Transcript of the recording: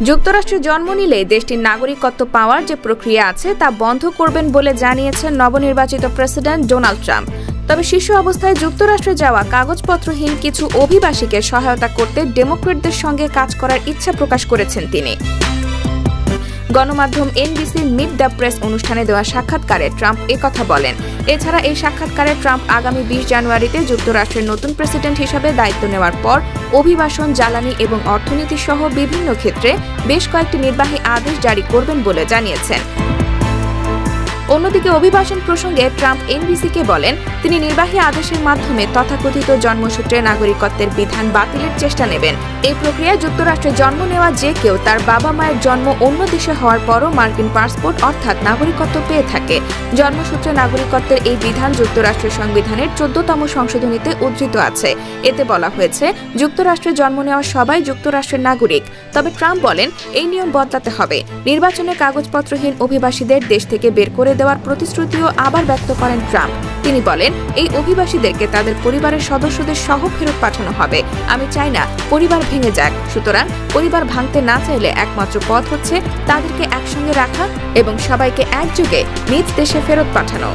যুক্তরাষ্ট্রে জন্ম নিলে দেশটির নাগরিকত্ব পাওয়ার যে প্রক্রিয়া আছে তা বন্ধ করবেন বলে জানিয়েছেন নবনির্বাচিত প্রেসিডেন্ট ডোনাল্ড ট্রাম্প। তবে শিশু অবস্থায় যুক্তরাষ্ট্রে যাওয়া কাগজপত্রহীন কিছু অভিবাসীকে সহায়তা করতে ডেমোক্র্যাটদের সঙ্গে কাজ করার ইচ্ছা প্রকাশ করেছেন তিনি। গণমাধ্যম এনবিসির মিট দ্য প্রেস অনুষ্ঠানে দেওয়া সাক্ষাৎকারে ট্রাম্প একথা বলেন। এছাড়া এই সাক্ষাৎকারে ট্রাম্প আগামী 20 জানুয়ারিতে যুক্তরাষ্ট্রের নতুন প্রেসিডেন্ট হিসেবে দায়িত্ব নেওয়ার পর অভিবাসন, জ্বালানি এবং অর্থনীতি সহ বিভিন্ন ক্ষেত্রে বেশ কয়েকটি নির্বাহী আদেশ জারি করবেন বলে জানিয়েছেন। অন্যদিকে অভিবাসন প্রসঙ্গে ট্রাম্প এনবিসিকে বলেন, তিনি নির্বাহী আদেশের মাধ্যমে তথাকথিত জন্মসূত্রে নাগরিকত্বের বিধান বাতিলের চেষ্টা নেবেন। এই প্রক্রিয়ায় যুক্তরাষ্ট্রে জন্ম নেওয়া যে কেউ তার বাবা মায়ের জন্ম অন্য দেশে হওয়ার পরও মার্কিন পাসপোর্ট অর্থাৎ নাগরিকত্ব পেয়ে থাকে। জন্মসূত্রে নাগরিকত্বের এই বিধান যুক্তরাষ্ট্রের সংবিধানের 14তম সংশোধনীতে উদ্ধৃত আছে। এতে বলা হয়েছে, যুক্তরাষ্ট্রে জন্ম নেওয়া সবাই যুক্তরাষ্ট্রের নাগরিক। তবে ট্রাম্প বলেন, এই নিয়ম বদলাতে হবে। নির্বাচনে কাগজপত্রহীন অভিবাসীদের দেশ থেকে বের করে দেওয়ার প্রতিশ্রুতিও আবার ব্যক্ত করেন ট্রাম্প। তিনি বলেন, এই অভিবাসীদেরকে তাদের পরিবারের সদস্যদের সহ ফেরত পাঠানো হবে। আমি চাই না পরিবার ভেঙে যাক, সুতরাং পরিবার ভাঙতে না চাইলে একমাত্র পথ হচ্ছে তাদেরকে একসঙ্গে রাখা এবং সবাইকে একযোগে নিজ দেশে ফেরত পাঠানো।